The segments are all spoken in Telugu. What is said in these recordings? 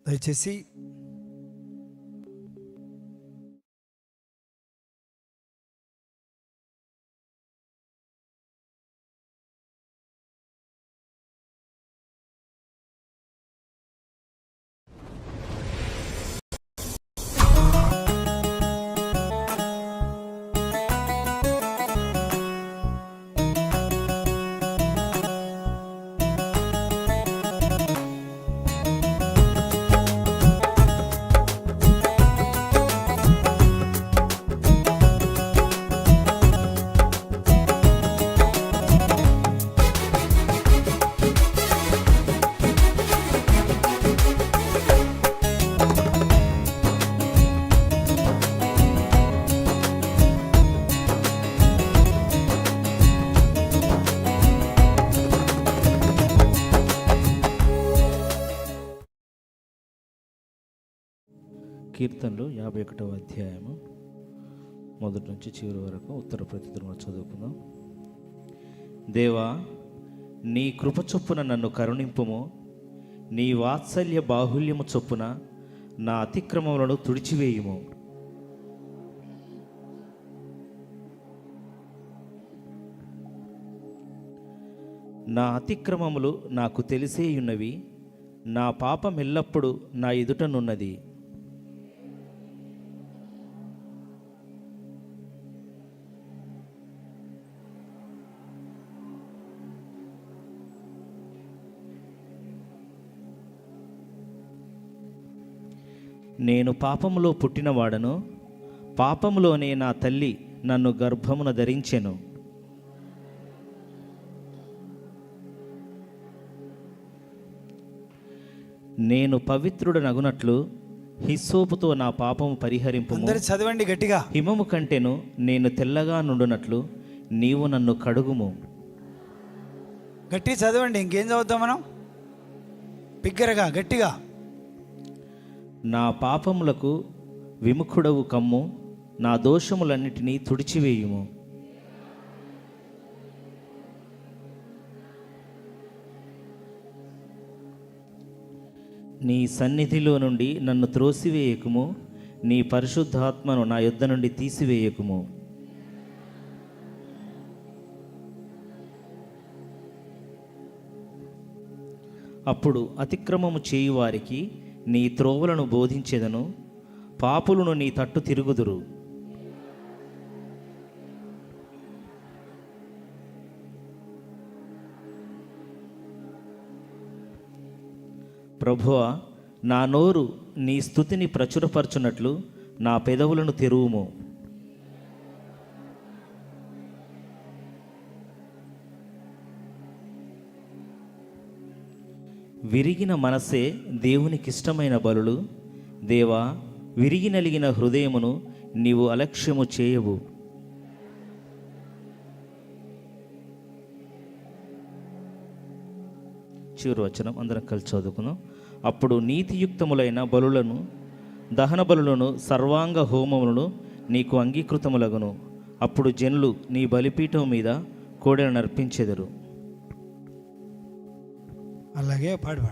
దయచేసి కీర్తనలు 51వ అధ్యాయము మొదటి నుంచి చివరి వరకు ఉత్తర ప్రతిధ్వని చదువుకుందాం. దేవా, నీ కృప చొప్పున నన్ను కరుణింపుము, నీ వాత్సల్య బాహుల్యము చొప్పున నా అతిక్రమములను తుడిచివేయుము. నా అతిక్రమములు నాకు తెలిసేయున్నవి, నా పాపం ఎల్లప్పుడూ నా ఎదుటనున్నది. నేను పాపములో పుట్టినవాడను, పాపములోనే నా తల్లి నన్ను గర్భమున ధరించెను. నేను పవిత్రుడనగునట్లు హిస్సోపుతో నా పాపము పరిహరింపుము. అందరూ చదవండి గట్టిగా. హిమము కంటెను నేను తెల్లగా నుండునట్లు నీవు నన్ను కడుగుము. గట్టిగా చదవండి. ఇంకేం చదువుతాం మనం? బిగ్గరగా గట్టిగా. నా పాపములకు విముఖుడవు కమ్ము, నా దోషములన్నిటినీ తుడిచివేయుము. నీ సన్నిధిలో నుండి నన్ను త్రోసివేయకుము, నీ పరిశుద్ధాత్మను నా యొద్ద నుండి తీసివేయకుము. అప్పుడు అతిక్రమము చేయువారికి నీ త్రోవలను బోధించెదను, పాపులను నీ తట్టు తిరుగుదురు. ప్రభువా, నా నోరు నీ స్తుతిని ప్రచురపరచునట్లు నా పెదవులను తెరువుము. విరిగిన మనసే దేవునికిష్టమైన బలులు. దేవా, విరిగి నలిగిన హృదయమును నీవు అలక్ష్యము చేయవు. చివరి వచనం అందరం కలిసి చదువుకుందాం. అప్పుడు నీతియుక్తములైన బలులను, దహన బలులను, సర్వాంగ హోమములను నీకు అంగీకృతములగును. అప్పుడు జనులు నీ బలిపీఠం మీద కోడెలను అర్పించెదరు. అలాగే పాడు.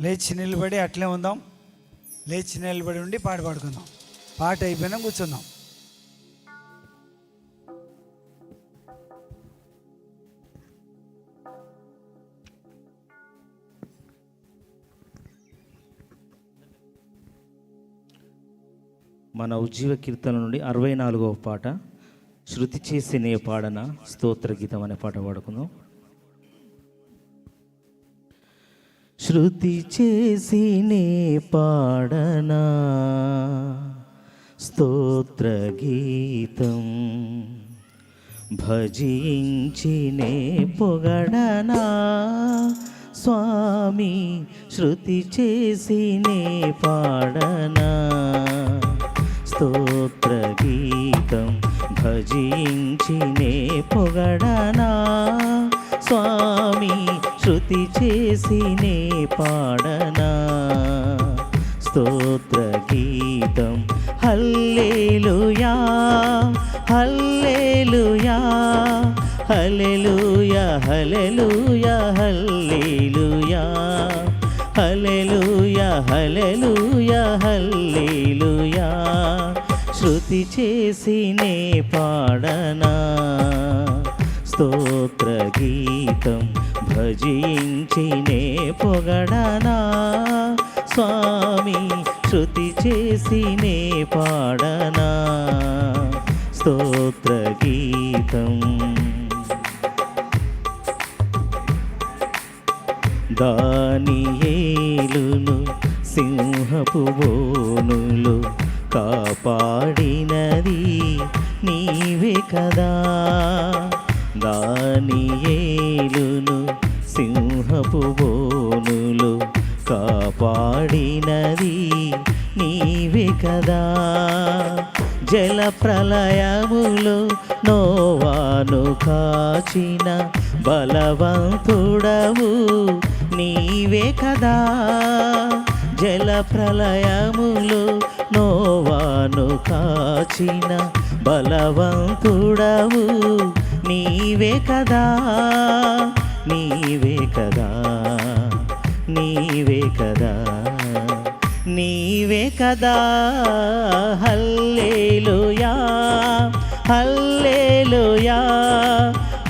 లేచి నిలబడి అట్లే ఉందాం. లేచి నిలబడి ఉండి పాట పాడుకుందాం. పాట అయిపోయినా కూర్చుందాం. మన ఉజ్జీవ కీర్తన నుండి 64వ పాట, శృతి చేసి నే పాడన స్తోత్ర గీతం అనే పాట పాడుకుందాం. శృతి చేసి నే పాడనా స్తోత్ర గీతం, భజించి నే పొగడనా స్వామి, శృతి చేసి నే పాడనా స్తోత్ర గీతం, భజించి నే పొగడనా స్వామి, శృతి చేసి నే పాడనా స్తోత్ర గీతం. హల్లెలూయా హల్లెలూయా హల్లెలూయా హల్లెలూయా హల్లెలూయా హల్లెలూయా హల్లెలూయా హల్లెలూయా. శృతి చేసి నే పాడనా స్తోత్ర గీతం. భజించి నే పొగడనా స్వామి. శృతి చేసి నే పాడనా స్తోత్ర గీతం. దానియేలును సింహపు బోనులు కాపాడినది నీవే కదా. దానియేలును సింహపు బోనులు కాపాడినది నీవే కదా. జల ప్రళయములో నోవాను కాచిన బలవంతుడవు నీవే కదా. జల ప్రళయములో నోవాను కాచిన బలవంతుడవు నీవే కదా. నీవే కదా నీవే కదా నీవే కదా. హల్లెలూయా హల్లెలూయా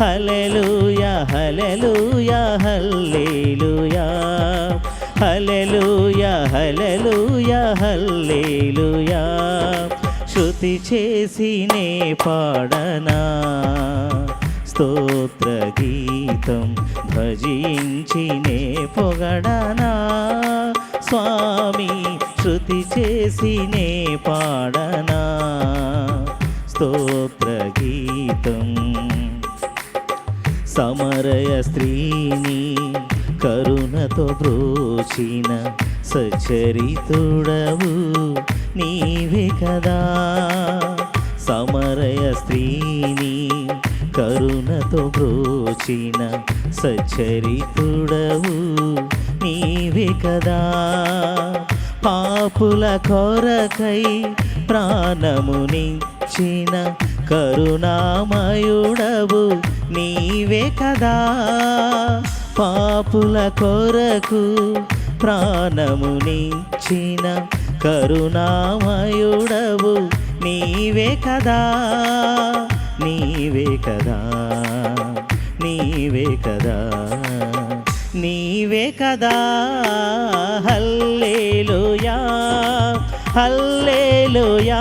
హల్లెలూయా హల్లెలూయా హల్లెలూయా హల్లెలూయా హల్లెలూయా హల్లెలూయా. శృతి చేసి నే పాడనా స్తోత్ర గీతం. భజించి నే పొగడనా స్వామి. శృతి చేసి నే పాడనా స్తోత్ర గీతం. సమరయ స్త్రీని కరుణతో బ్రోచిన సచరితుడవు నీవే కదా. సమరయ స్త్రీని కరుణతో బ్రోచిన సచరితుడవు నీవే కదా. పాపుల కొరకై ప్రాణమునిచ్చిన కరుణామయుడవు నీవే కదా. పాపుల కొరకు ప్రాణమునిచ్చిన కరుణామయుడవు నీవే కదా. నీవే కదా నీవే కదా నీవే కదా. హల్లెలూయా హల్లెలూయా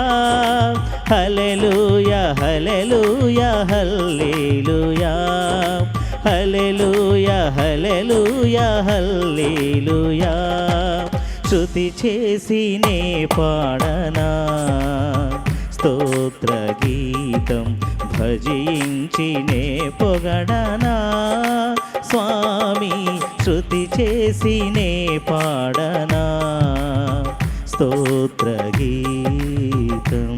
హల్లెలూయా హల్లెలూయా హల్లెలూయా హల్లెలూయా హల్లెలూయా హల్లెలూయా. శృతి చేసి నే పాడనా స్తోత్ర గీతం. భజించి నే పొగడనా స్వామి. శృతి చేసి నే పాడనా స్తోత్ర గీతం.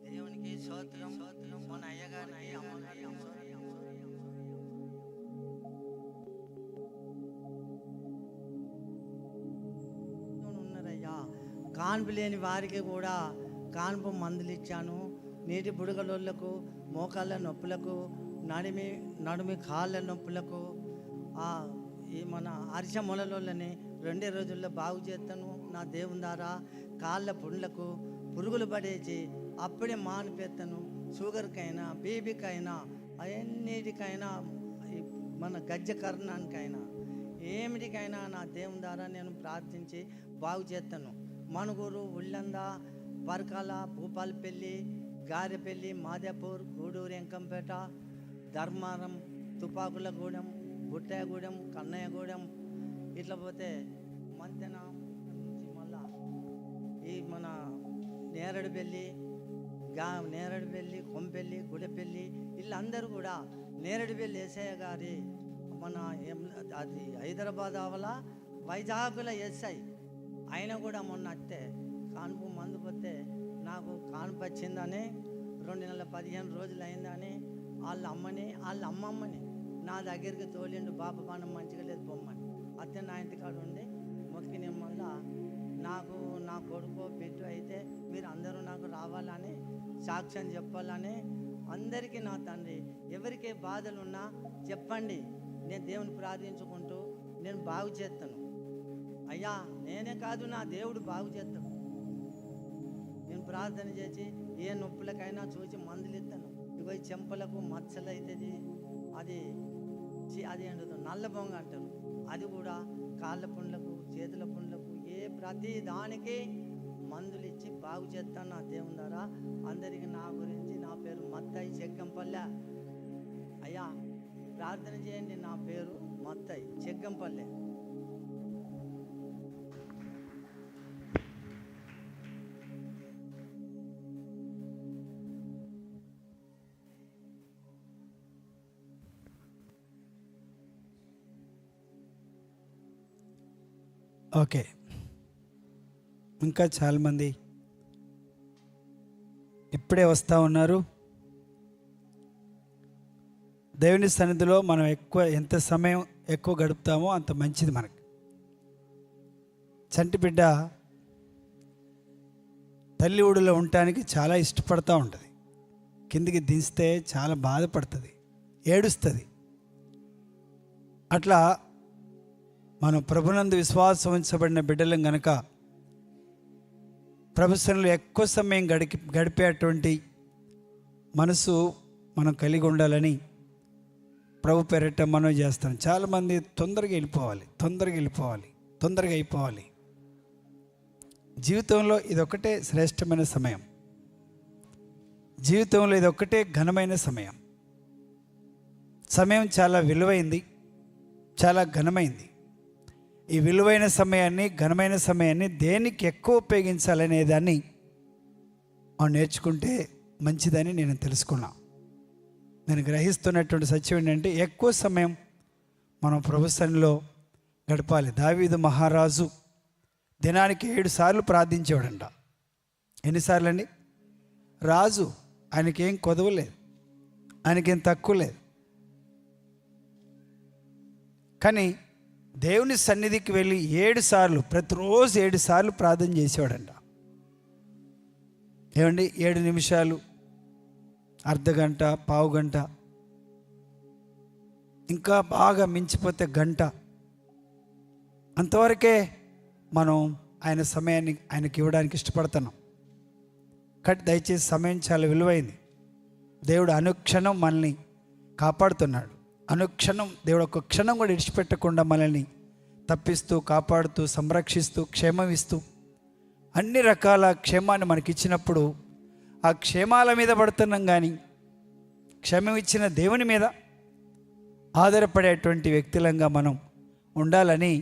దేవునికి స్తోత్రం. మన అయ్యగారికి అమ్మగారికి కాన్పు లేని వారికి కూడా కాన్పు మందులు ఇచ్చాను. నీటి బుడగలోళ్ళకు, మోకాళ్ళ నొప్పులకు, నడుమి కాళ్ళ నొప్పులకు, ఈ మన అరిసె మొలలోళ్ళని 2 రోజుల్లో బాగు చేస్తాను నా దేవుని ద్వారా. కాళ్ళ పుండ్లకు పురుగులు పడేసి అప్పుడే మానిపెత్తాను. షుగర్కైనా, బీపీకైనా, అన్నిటికైనా, మన గజ్జ కర్ణానికైనా, ఏమిటికైనా నా దేవుని ద్వారా నేను ప్రార్థించి బాగు చేస్తాను. మణుగూరు, ఉల్లంద, పరకాల, భూపాలపల్లి, గారెపల్లి, మాదేపూర్, గూడూరు, ఎంకంపేట, ధర్మారం, తుపాకులగూడెం, బుట్టాయగూడెం, కన్నయ్యగూడెం, ఇట్లా పోతే మంతెన నుంచి మళ్ళా ఈ మన నేరడుపల్లి, కొంపెల్లి, గుడెపల్లి, వీళ్ళందరూ కూడా నేరడుపల్లి ఎస్ఐ గారి మన అది హైదరాబాద్ అవల వైజాగ్ల ఎస్ఐ ఆయన కూడా మొన్న వస్తే కాన్పు మందు పోతే నాకు కాన్పు వచ్చిందని 215 రోజులు అయిందని వాళ్ళ అమ్మమ్మని నా దగ్గరికి తోలిండు. బాబు పానం మంచిగా లేదు బొమ్మని అత్తే నా ఇంటికాడ ఉండి మొక్కిన మళ్ళా నాకు నా కొడుకు పెట్టు అయితే మీరు అందరూ నాకు రావాలని సాక్ష్యం చెప్పాలని అందరికీ నా తండ్రి ఎవరికే బాధలు ఉన్నా చెప్పండి, నేను దేవుని ప్రార్థించుకుంటూ నేను బాగు చేస్తాను. అయ్యా నేనే కాదు నా దేవుడు బాగు చేస్తాడు. నేను ప్రార్థన చేసి ఏ నొప్పులకైనా చూసి మందులు ఇస్తాను. ఇగో ఈ చెంపలకు మచ్చలు అవుతుంది, అది ఏంటో నల్ల బొంగ అంటారు, అది కూడా కాళ్ళ పుండ్లకు, చేతుల పుండ్లకు, ప్రతి దానికి మందులు ఇచ్చి బాగు చేస్తాను నా దేవుని ద్వారా. అందరికీ నా గురించి, నా పేరు మత్తయ్య చెగ్గంపల్లె. అయ్యా ప్రార్థన చేయండి, నా పేరు మత్తయ్య చెగ్గంపల్లె. ఓకే, ఇంకా చాలామంది ఇప్పుడే వస్తూ ఉన్నారు. దేవుని సన్నిధిలో మనం ఎంత సమయం ఎక్కువ గడుపుతామో అంత మంచిది మనకి. చంటి బిడ్డ తల్లి ఊడిలో ఉండటానికి చాలా ఇష్టపడుతూ ఉంటుంది. కిందికి దించితే చాలా బాధపడుతుంది, ఏడుస్తుంది. అట్లా మనం ప్రభునందు విశ్వాసం ఉంచబడిన బిడ్డలం గనక ప్రభుత్వంలో ఎక్కువ సమయం గడిపేటువంటి మనసు మనం కలిగి ఉండాలని ప్రభు పేరట మనం చేస్తాం. చాలామంది తొందరగా అయిపోవాలి. జీవితంలో ఇదొక్కటే శ్రేష్టమైన సమయం, జీవితంలో ఇదొక్కటే ఘనమైన సమయం. సమయం చాలా విలువైంది, చాలా ఘనమైంది. ఈ విలువైన సమయాన్ని, ఘనమైన సమయాన్ని దేనికి ఎక్కువ ఉపయోగించాలనే దాన్ని మనం నేర్చుకుంటే మంచిదని నేను తెలుసుకున్నా. నేను గ్రహిస్తున్నటువంటి సత్యం ఏంటంటే ఎక్కువ సమయం మనం ప్రభు సన్నిధిలో గడపాలి. దావీదు మహారాజు దినానికి 7 సార్లు ప్రార్థించేవాడంట. ఎన్నిసార్లు అండి? రాజు, ఆయనకేం కొదవ లేదు, ఆయనకేం తక్కువ లేదు. కానీ దేవుని సన్నిధికి వెళ్ళి 7 సార్లు, ప్రతిరోజు 7 సార్లు ప్రార్థన చేసేవాడంట. ఏమండి, 7 నిమిషాలు, అర్ధగంట, పావు గంట, ఇంకా బాగా మించిపోతే గంట, అంతవరకే మనం ఆయన సమయాన్ని ఆయనకి ఇవ్వడానికి ఇష్టపడుతున్నాం. దయచేసి సమయం చాలా విలువైంది. దేవుడు అనుక్షణం మనల్ని కాపాడుతున్నాడు. అనుక్షణం దేవుడు ఒక క్షణం కూడా విడిచిపెట్టకుండా మనల్ని తప్పిస్తూ, కాపాడుతూ, సంరక్షిస్తూ, క్షేమం ఇస్తూ, అన్ని రకాల క్షేమాన్ని మనకి ఇచ్చినప్పుడు ఆ క్షేమాల మీద పడుతున్నాం. కానీ క్షేమం ఇచ్చిన దేవుని మీద ఆధారపడేటువంటి వ్యక్తులంగా మనం ఉండాలని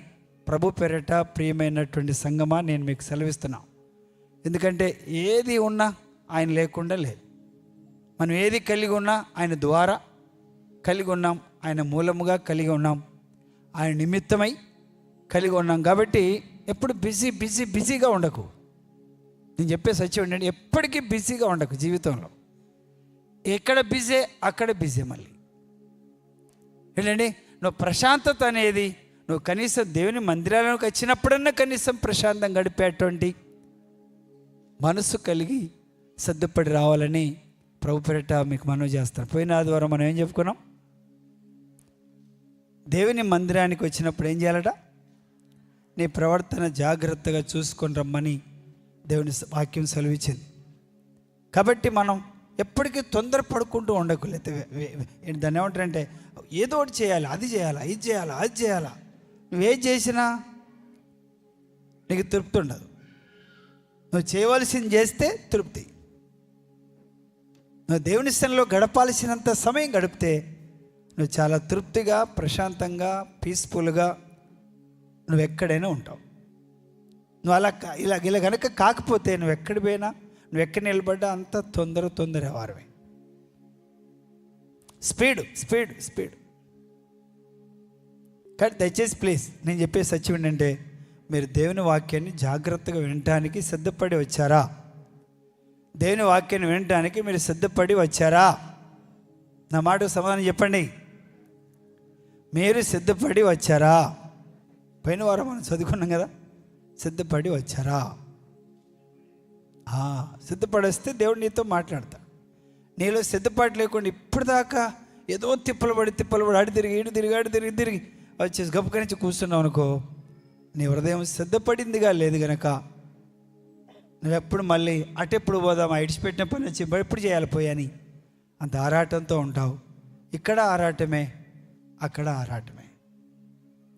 ప్రభు పేరట ప్రియమైనటువంటి సంగమా నేను మీకు సెలవిస్తున్నాను. ఎందుకంటే ఏది ఉన్నా ఆయన లేకుండా లేదు. మనం ఏది కలిగి ఉన్నా ఆయన ద్వారా కలిగి ఉన్నాం, ఆయన మూలముగా కలిగి ఉన్నాం, ఆయన నిమిత్తమై కలిగి ఉన్నాం. కాబట్టి ఎప్పుడు బిజీగా ఉండకు. నేను చెప్పే సత్యం ఏంటంటే ఎప్పటికీ బిజీగా ఉండకు. జీవితంలో ఎక్కడ బిజీ అక్కడ బిజీ. మళ్ళీ ఏంటండి, నువ్వు ప్రశాంతత అనేది నువ్వు కనీసం దేవుని మందిరాలకు వచ్చినప్పుడన్నా కనీసం ప్రశాంతం గడిపేటువంటి మనసు కలిగి సిద్ధపడి రావాలని ప్రభు పేరిట మీకు మనవి చేస్తాను. పోయిన ఆదివారం మనం ఏం చెప్పుకున్నాం? దేవుని మందిరానికి వచ్చినప్పుడు ఏం చేయాలట? నీ ప్రవర్తన జాగ్రత్తగా చూసుకొని రమ్మని దేవుని వాక్యం సెలవిచ్చింది. కాబట్టి మనం ఎప్పటికీ తొందర పడుకుంటూ ఉండకూడదు. దాన్ని ఏమంటారంటే ఏదో ఒకటి చేయాలి, అది చేయాలా, ఇది చేయాలా, అది చేయాలా. నువ్వేం చేసినా నీకు తృప్తి ఉండదు. నువ్వు చేయవలసింది చేస్తే తృప్తి. నువ్వు దేవుని స్థలంలో గడపాల్సినంత సమయం గడిపితే నువ్వు చాలా తృప్తిగా, ప్రశాంతంగా, పీస్ఫుల్గా నువ్వు ఎక్కడైనా ఉంటావు. నువ్వు ఇలా కనుక కాకపోతే నువ్వు ఎక్కడి పోయినా, నువ్వు ఎక్కడ నిలబడ్డా అంత తొందర వారమే. స్పీడ్. కానీ దయచేసి ప్లీజ్ నేను చెప్పే సత్యం ఏంటంటే, మీరు దేవుని వాక్యాన్ని జాగ్రత్తగా వినటానికి సిద్ధపడి వచ్చారా? దేవుని వాక్యాన్ని వినటానికి మీరు సిద్ధపడి వచ్చారా? నా మాట సమాధానం చెప్పండి. మీరు సిద్ధపడి వచ్చారా? పోయిన వారం మనం చదువుకున్నాం కదా, సిద్ధపడి వచ్చారా? సిద్ధపడి వస్తే దేవుడు నీతో మాట్లాడతాడు. నీలో సిద్ధపాటు లేకుండా ఇప్పటిదాకా ఏదో తిప్పలు పడి అడి తిరిగి ఇటు తిరిగి వచ్చేసి గొప్ప నుంచి కూర్చున్నావు అనుకో, నీ హృదయం సిద్ధపడిందిగా లేదు గనక నువ్వెప్పుడు మళ్ళీ అటెప్పుడు పోదామా, ఇడిచిపెట్టిన పని వచ్చి ఎప్పుడు చేయాలి పోయాని అంత ఆరాటంతో ఉంటావు. ఇక్కడ ఆరాటమే, అక్కడ ఆరాటమే.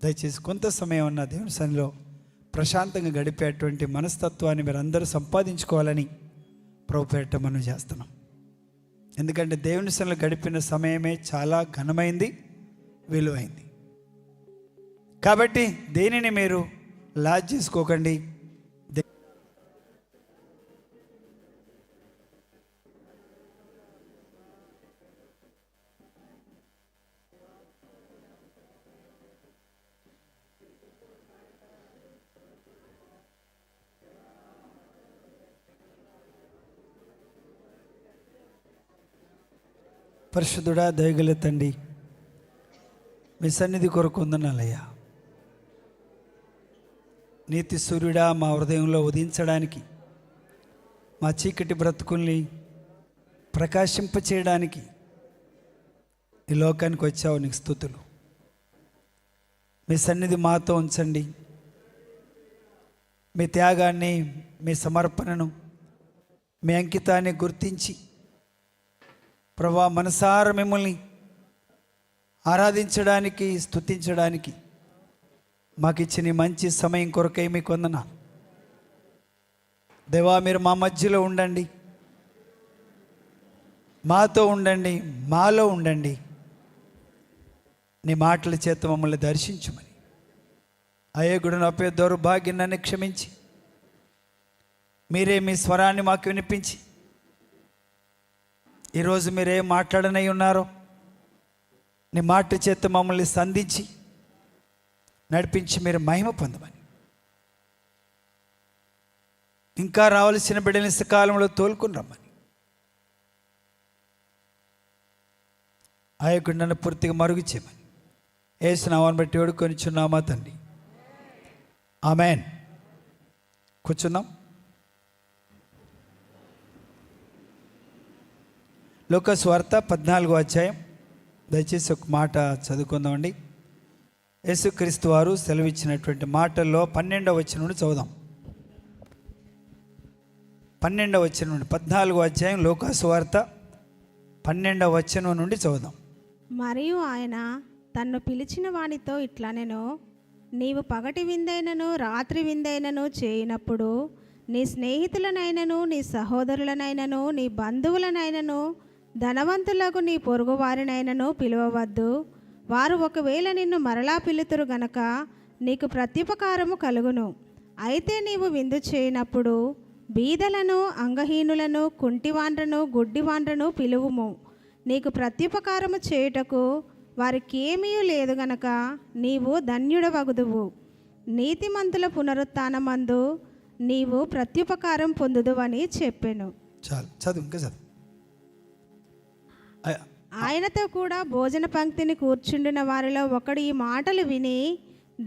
దయచేసి కొంత సమయం ఉన్న దేవుని సన్నిధిలో ప్రశాంతంగా గడిపేటువంటి మనస్తత్వాన్ని మీరు అందరూ సంపాదించుకోవాలని ప్రభు పేరిట మనం చేస్తున్నాం. ఎందుకంటే దేవుని సన్నిధిలో గడిపిన సమయమే చాలా ఘనమైంది, విలువైంది. కాబట్టి దేనిని మీరు లాజ్ చేసుకోకండి. పరిశుద్ధుడా, దయగల తండ్రి, మీ సన్నిధి కొరకు వందనాలయ్యా. నీతి సూర్యుడా మా హృదయంలో ఉదయించడానికి, మా చీకటి బ్రతుకుల్ని ప్రకాశింపచేయడానికి ఈ లోకానికి వచ్చావు. నీకు స్తుతులు. మీ సన్నిధి మాతో ఉంచండి. మీ త్యాగాన్ని, మీ సమర్పణను, మీ అంకితాన్ని గుర్తించి ప్రభా మనసార మిమ్మల్ని ఆరాధించడానికి, స్తుతించడానికి మాకు ఇచ్చిన మంచి సమయం కొరకై మీకు వందనాలు. దేవా, మీరు మా మధ్యలో ఉండండి, మాతో ఉండండి, మాలో ఉండండి. నీ మాటల చేత మమ్మల్ని దర్శించమని, అయోగుడు నొప్పే దౌర్భాగ్యం నన్ను క్షమించి మీరే మీ స్వరాన్ని మాకు వినిపించి ఈరోజు మీరేం మాట్లాడనై ఉన్నారో నీ మాట చేత మమ్మల్ని సంధించి నడిపించి మీరు మహిమ పొందమని, ఇంకా రావాల్సిన బిడ్డని సకాలంలో తోలుకుని రమ్మని, ఆ యొక్క నన్ను పూర్తిగా మరుగు చేయమని యేసు నామమును బట్టి వేడుకొనిచున్నామా తండ్రి, ఆమేన్. కూర్చుందాం. లూకా సువార్త 14వ అధ్యాయం, దయచేసి ఒక మాట చదువుకుందామండి. యేసుక్రీస్తు వారు సెలవిచ్చినటువంటి మాటల్లో 12వ వచనం నుండి చదువుదాం. 12వ వచనం నుండి, 14వ అధ్యాయం లూకా సువార్త 12వ వచనం నుండి చదువుదాం. మరియు ఆయన తన్ను పిలిచిన వానితో ఇట్లా, నేను నీవు పగటి విందైనను రాత్రి విందైనను చేయనప్పుడు నీ స్నేహితులనైనను నీ సహోదరులనైనను నీ బంధువులనైనను ధనవంతులకు నీ పొరుగు వారినైనను పిలువవద్దు. వారు ఒకవేళ నిన్ను మరలా పిలుతురు గనక నీకు ప్రత్యుపకారము కలుగును. అయితే నీవు విందు చేయనప్పుడు బీదలను, అంగహీనులను, కుంటివాండ్రను, గుడ్డివాండ్రను పిలువుము. నీకు ప్రత్యుపకారము చేయుటకు వారికేమీ లేదు గనక నీవు ధన్యుడవగుదువు. నీతిమంతుల పునరుత్థానమందు నీవు ప్రత్యుపకారం పొందుదువని చెప్పెను. చాలు, చదువు, ఇంకా చదువు. ఆయనతో కూడా భోజన పంక్తిని కూర్చుండిన వారిలో ఒకడు ఈ మాటలు విని,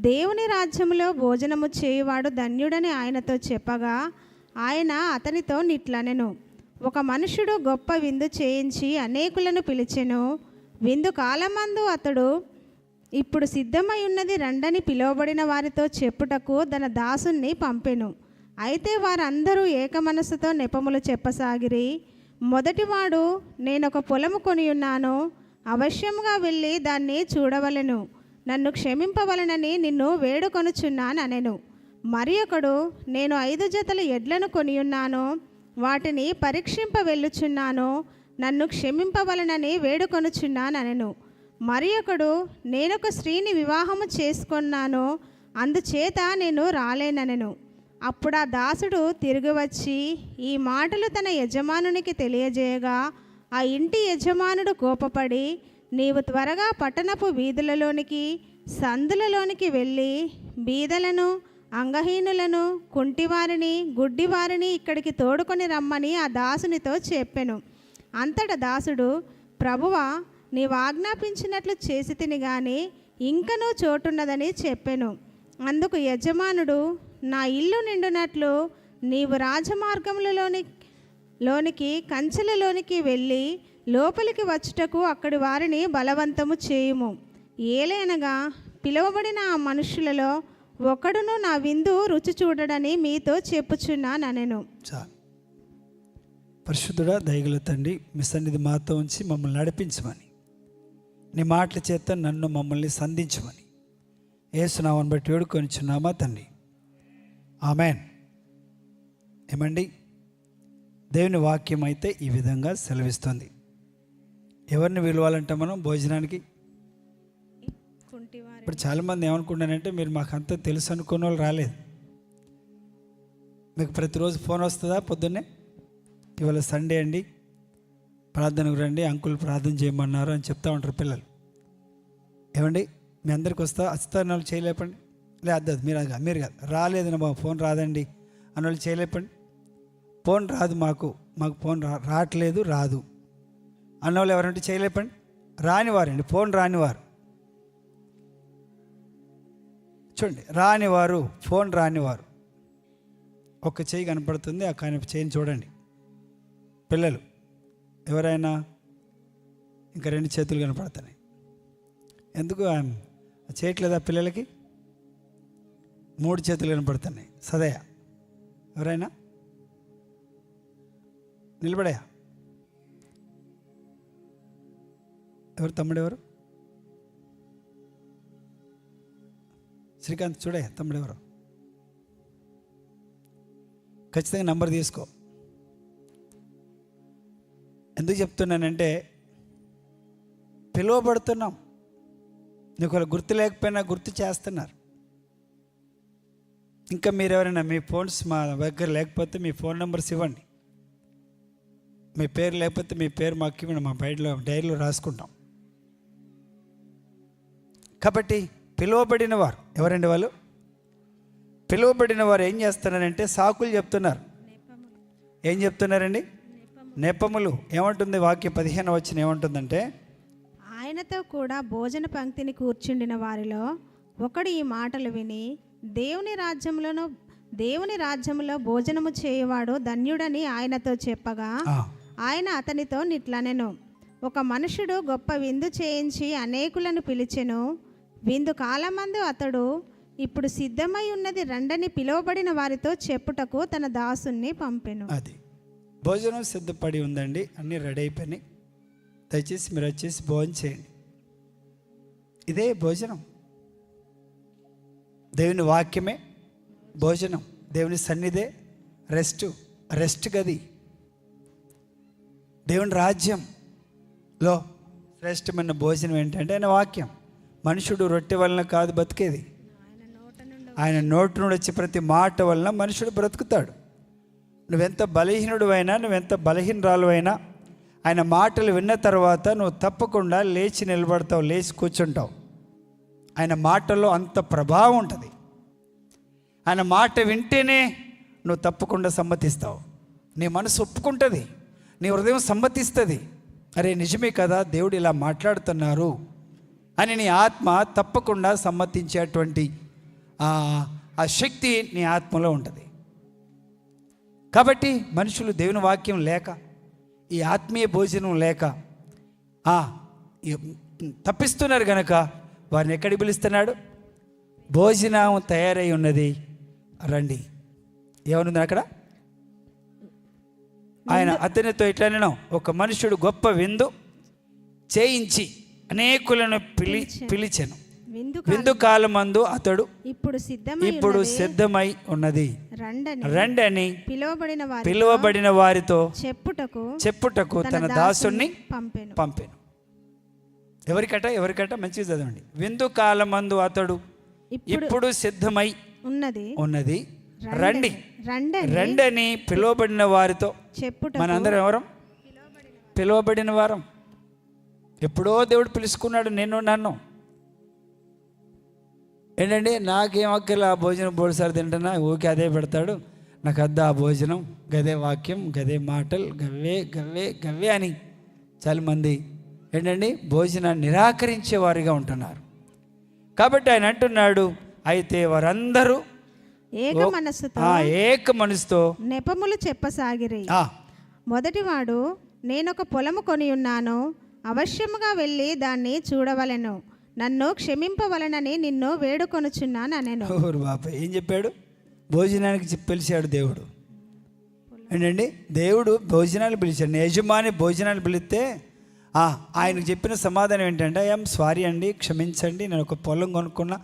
దేవుని రాజ్యంలో భోజనము చేయువాడు ధన్యుడని ఆయనతో చెప్పగా, ఆయన అతనితో నిట్లనెను, ఒక మనుషుడు గొప్ప విందు చేయించి అనేకులను పిలిచెను. విందు కాలమందు అతడు ఇప్పుడు సిద్ధమై ఉన్నది రండని పిలువబడిన వారితో చెప్పుటకు తన దాసుని పంపెను. అయితే వారందరూ ఏకమనస్సుతో నెపములు చెప్పసాగిరి. మొదటివాడు, నేనొక పొలము కొని ఉన్నాను, అవశ్యముగా వెళ్ళి దాన్ని చూడవలెను, నన్ను క్షమింపవలనని నిన్ను వేడుకొనుచున్నానెను. మరి ఒకడు, నేను 5 జతల ఎడ్లను కొనియున్నాను, వాటిని పరీక్షింప వెళ్ళుచున్నాను, నన్ను క్షమింపవలనని వేడుకొనుచున్నానెను. మరి ఒకడు, నేనొక స్త్రీని వివాహము చేసుకొన్నాను, అందుచేత నేను రాలేనెను. అప్పుడు ఆ దాసుడు తిరిగి వచ్చి ఈ మాటలు తన యజమానునికి తెలియజేయగా, ఆ ఇంటి యజమానుడు కోపపడి, నీవు త్వరగా పట్టణపు వీధులలోనికి సందులలోనికి వెళ్ళి బీదలను, అంగహీనులను, కుంటివారిని, గుడ్డివారిని ఇక్కడికి తోడుకొని రమ్మని ఆ దాసునితో చెప్పెను. అంతటా దాసుడు, ప్రభువా, నీవు ఆజ్ఞాపించినట్లు చేసి తిని గాని ఇంకనూ చోటున్నదని చెప్పెను. అందుకు యజమానుడు, నా ఇల్లు నిండునట్లు నీవు రాజమార్గములలోనికి కంచెలలోనికి వెళ్ళి లోపలికి వచ్చుటకు అక్కడి వారిని బలవంతము చేయుము. ఏలైనగా పిలువబడిన ఆ మనుషులలో ఒకడును నా విందు రుచి చూడడని మీతో చెప్పుచున్నానెను. చాలు. పరిశుద్ధుడా, దయగల తండ్రి, మీ సన్నిధి మాతో ఉంచి మమ్మల్ని నడిపించమని, నీ మాటల చేత నన్ను మమ్మల్ని సంధించమని యేసునామమును బట్టి వేడుకొనిచున్నామా తండ్రి, ఆమెన్. ఏమండి, దేవుని వాక్యం అయితే ఈ విధంగా సెలవిస్తుంది. ఎవరిని పిలవాలంటే మనం భోజనానికి? ఇప్పుడు చాలామంది ఏమనుకుంటానంటే, మీరు మాకు అంతా తెలుసు అనుకున్న వాళ్ళు రాలేదు. మీకు ప్రతిరోజు ఫోన్ వస్తుందా? పొద్దున్నే ఇవాళ సండే అండి, ప్రార్థనకు రండి, అంకుల్ ప్రార్థన చేయమన్నారు అని చెప్తా ఉంటారు పిల్లలు. ఏమండి, మీ అందరికి వస్తారు వాళ్ళు చేయలేపండి. లేదు మీరు కాదు, రాలేదు మా ఫోన్ రాదండి అని వాళ్ళు చేయలేపండి. ఫోన్ రాదు, మాకు ఫోన్ రావట్లేదు, రాదు అన్నవాళ్ళు ఎవరంటే చేయలేపండి. రానివారండి, ఫోన్ రానివారు. చూడండి, రానివారు, ఫోన్ రానివారు. ఒక్క చేయి కనపడుతుంది, ఆ చేయిని చూడండి. పిల్లలు ఎవరైనా ఇంకా 2 చేతులు కనపడుతున్నాయి. ఎందుకు చేయట్లేదా పిల్లలకి? 3 చేతులు కనపడుతున్నాయి. సదయ ఎవరైనా నిలబడయా? ఎవరు తమ్ముడు? ఎవరు? శ్రీకాంత్ చూడే, తమ్ముడు ఎవరు? ఖచ్చితంగా నంబర్ తీసుకో. ఎందుకు చెప్తున్నానంటే, పిలువబడుతున్నాం. నీకు వాళ్ళు గుర్తు లేకపోయినా గుర్తు చేస్తున్నారు. ఇంకా మీరు ఎవరైనా మీ ఫోన్స్ మా దగ్గర లేకపోతే మీ ఫోన్ నెంబర్స్ ఇవ్వండి. మీ పేరు లేకపోతే మీ పేరు మాకు ఇవ్వండి, మా బయటలో డైరీలో రాసుకుంటాం. కాబట్టి పిలువబడిన వారు ఎవరండి? వాళ్ళు పిలువబడిన వారు ఏం చేస్తున్నారంటే సాకులు చెప్తున్నారు. ఏం చెప్తున్నారండి? నెపములు. ఏమంటుంది వాక్యం 15వ వచనం ఏమంటుందంటే, ఆయనతో కూడా భోజన పంక్తిని కూర్చుండిన వారిలో ఒకడు ఈ మాటలు విని, దేవుని రాజ్యములో భోజనము చేయవాడు ధన్యుడని ఆయనతో చెప్పగా, ఆయన అతనితో నిట్లనెను, ఒక మనుషుడు గొప్ప విందు చేయించి అనేకులను పిలిచెను. విందు కాలమందు అతడు ఇప్పుడు సిద్ధమై ఉన్నది రండని పిలువబడిన వారితో చెప్పుటకు తన దాసుని పంపెను. అది భోజనం సిద్ధపడి ఉందండి, అన్నీ రెడీ అయిపోయినాయి. దయచేసి మీరు వచ్చేసి భోజనం చేయండి. ఇదే భోజనం. దేవుని వాక్యమే భోజనం. దేవుని సన్నిధే రెస్ట్ గది. దేవుని రాజ్యంలో శ్రేష్టమైన భోజనం ఏంటంటే ఆయన వాక్యం. మనుషుడు రొట్టె వలన కాదు బతికేది, ఆయన నోటి నుండి వచ్చే ప్రతి మాట వలన మనుషుడు బ్రతుకుతాడు. నువ్వెంత బలహీనుడు అయినా, నువ్వెంత బలహీనరాలు అయినా, ఆయన మాటలు విన్న తర్వాత నువ్వు తప్పకుండా లేచి నిలబడతావు, లేచి కూర్చుంటావు. ఆయన మాటల్లో అంత ప్రభావం ఉంటుంది. ఆయన మాట వింటేనే నువ్వు తప్పకుండా సమ్మతిస్తావు. నీ మనసు ఒప్పుకుంటుంది, నీ హృదయం సమ్మతిస్తుంది. అరే నిజమే కదా, దేవుడు ఇలా మాట్లాడుతున్నారు అని నీ ఆత్మ తప్పకుండా సమ్మతించేటువంటి ఆ శక్తి నీ ఆత్మలో ఉంటుంది. కాబట్టి మనుషులు దేవుని వాక్యం లేక, ఈ ఆత్మీయ భోజనం లేక తప్పిస్తున్నారు కనుక వారిని ఎక్కడికి పిలుస్తున్నాడు? భోజనం తయారై ఉన్నది, రండి. ఏమనుంది అక్కడ? ఆయన అతనితో ఇట్లనేనో, ఒక మనుషుడు గొప్ప విందు చేయించి అనేకులను పిలిచెను. విందు కాలమందు అతడు ఇప్పుడు సిద్ధమై ఉన్నది, రండని పిలువబడిన వారితో చెప్పుటకు తన దాసుని పంపెను. ఎవరికట మంచిగా చదవండి. విందు కాలమందు అతడు ఇప్పుడు సిద్ధమై ఉన్నది, రండని పిలువబడిన వారితో. మనందరం ఎవరం? పిలువబడిన వారం. ఎప్పుడో దేవుడు పిలుచుకున్నాడు నేను నన్ను. ఏంటండి, నాకేం అక్కర్లే ఆ భోజనం బోడిసారి తింటున్నా, ఊకే అదే పెడతాడు, నాకు అద్దా ఆ భోజనం, గదే వాక్యం, గదే మాటలు, గవ్వే అని చాలామంది ఏంటండి భోజనాన్ని నిరాకరించేవారిగా ఉంటున్నారు. కాబట్టి ఆయన అంటున్నాడు, అయితే వారందరూ ఏక మనసుతో నెపములు చెప్పసాగిరి. మొదటివాడు, నేనొక పొలము కొని ఉన్నాను, అవశ్యముగా వెళ్ళి దాన్ని చూడవలెను, నన్ను క్షమింపవలనని నిన్ను వేడుకొనుచున్నాను అనెను. బాబా ఏం చెప్పాడు? భోజనానికి పిలిచాడు దేవుడు. ఏంటండి, దేవుడు భోజనాలు పిలిచాడు. యజమాని భోజనాలు పిలిస్తే ఆయనకు చెప్పిన సమాధానం ఏంటంటే, ఐఎమ్ సారీ అండి, క్షమించండి, నేను ఒక పొలం కొనుక్కున్నా,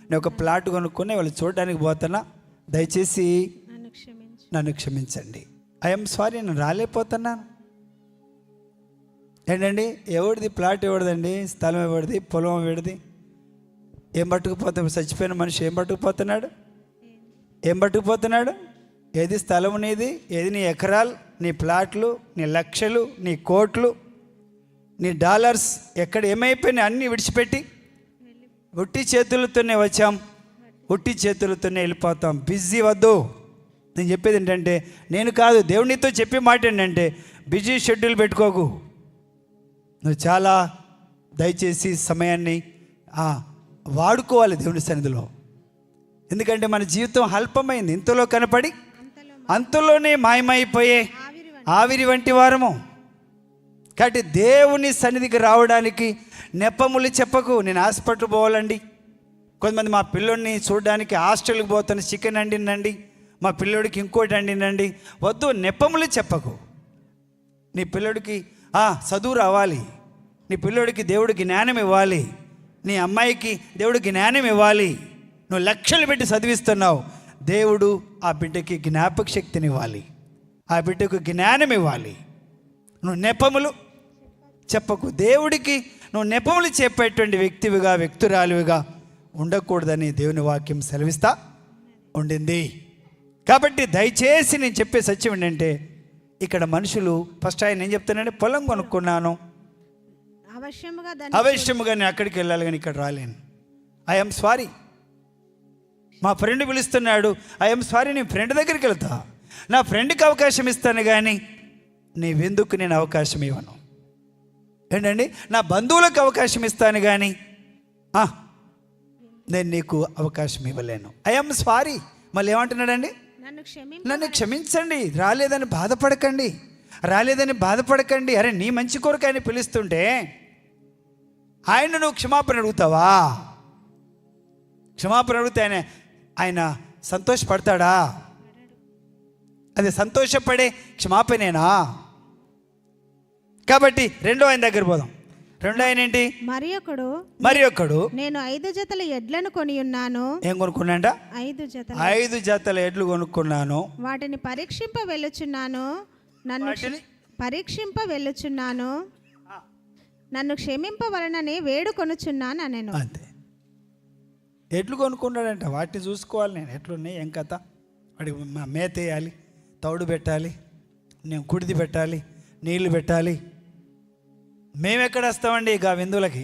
నేను ఒక ప్లాట్ కొనుక్కున్నా, వాళ్ళు చూడడానికి పోతున్నా, దయచేసి నన్ను క్షమించండి, ఐఎమ్ సారీ, నేను రాలేకపోతున్నాను. ఏంటండి, ఎవరిది ప్లాట్? ఎవరిదండి? స్థలం ఎవరిది? పొలం ఎవరిది? ఏం పట్టుకుపోతాడు? చచ్చిపోయిన మనిషి ఏం పట్టుకుపోతున్నాడు? ఏది స్థలం నీది? ఏది నీ ఎకరాలు, నీ ప్లాట్లు, నీ లక్షలు, నీ కోట్లు, నీ డాలర్స్ ఎక్కడ ఏమైపోయినాయి? అన్నీ విడిచిపెట్టి ఉట్టి చేతులతోనే వచ్చాం, ఉట్టి చేతులతోనే వెళ్ళిపోతాం. బిజీ వద్దు. నేను చెప్పేది ఏంటంటే, నేను కాదు, దేవునితో చెప్పే మాట ఏంటంటే, బిజీ షెడ్యూల్ పెట్టుకోకు. నువ్వు చాలా దయచేసి సమయాన్ని వాడుకోవాలి దేవుని సన్నిధిలో. ఎందుకంటే మన జీవితం అల్పమైంది, ఇంతలో కనపడి అంతలోనే మాయమైపోయే ఆవిరి వంటి వారము. కాబట్టి దేవుని సన్నిధికి రావడానికి నెపములు చెప్పకు. నేను హాస్పిటల్ పోవాలండి, కొంతమంది మా పిల్లోడిని చూడడానికి హాస్టల్కి పోతాను, చికెన్ వండినండి, మా పిల్లోడికి ఇంకోటి వండినండి. వద్దు, నెపములు చెప్పకు. నీ పిల్లోడికి చదువు రావాలి, నీ పిల్లోడికి దేవుడు జ్ఞానం ఇవ్వాలి, నీ అమ్మాయికి దేవుడు జ్ఞానం ఇవ్వాలి. నువ్వు లక్షలు పెట్టి చదివిస్తున్నావు, దేవుడు ఆ బిడ్డకి జ్ఞాపక శక్తిని ఇవ్వాలి, ఆ బిడ్డకు జ్ఞానం ఇవ్వాలి. నువ్వు నెపములు చెప్పకు. దేవుడికి నువ్వు నెపములు చెప్పేటువంటి వ్యక్తురాలివిగా ఉండకూడదని దేవుని వాక్యం సెలవిస్తా ఉండింది. కాబట్టి దయచేసి నేను చెప్పే సత్యం ఏంటంటే, ఇక్కడ మనుషులు ఫస్ట్ ఆయన ఏం చెప్తానంటే, పొలం కొనుక్కున్నాను, అవశ్యముగా నేను అక్కడికి వెళ్ళాలి, కానీ ఇక్కడ రాలేను, ఐఎమ్ సారీ. మా ఫ్రెండ్ పిలుస్తున్నాడు, ఐఎమ్ సారీ, నీ ఫ్రెండ్ దగ్గరికి వెళ్తా, నా ఫ్రెండ్కి అవకాశం ఇస్తాను, కానీ నీ విందుకు నేను అవకాశం ఇవ్వను. ఏంటండి, నా బంధువులకు అవకాశం ఇస్తాను, కానీ నేను నీకు అవకాశం ఇవ్వలేను, ఐఎమ్ సారీ. మళ్ళీ ఏమంటున్నాడండి, నన్ను క్షమించండి, రాలేదని బాధపడకండి. అరే, నీ మంచి కొరకు ఆయన పిలుస్తుంటే ఆయన నువ్వు క్షమాపణ అడుగుతావా? క్షమాపణ అడిగితే ఆయన సంతోషపడతాడా? అది సంతోషపడే క్షమాపణేనా? కాబట్టి రెండో ఆయన దగ్గర పోదాం. రెండో ఆయన ఏంటి? మరి ఒకడు నేను 5 జతల ఎడ్లను కొని ఉన్నాను. ఏం కొనుక్కున్నాంట? 5 జతల ఎడ్లు కొనుక్కున్నాను, వాటిని పరీక్షింప వెళ్ళుచున్నాను, నన్ను క్షమింపవలనని వేడుకొనుచున్నాను అనెను. అంతే. ఎడ్లు కొనుక్కున్నాడంట, వాటిని చూసుకోవాలి నేను, ఎట్లున్నాయి ఏం కథ, వాడికి మేత వేయాలి, తౌడు పెట్టాలి, నేను కుడిది పెట్టాలి, నీళ్లు పెట్టాలి. మేమెక్కడ వస్తామండి ఇక విందులకి,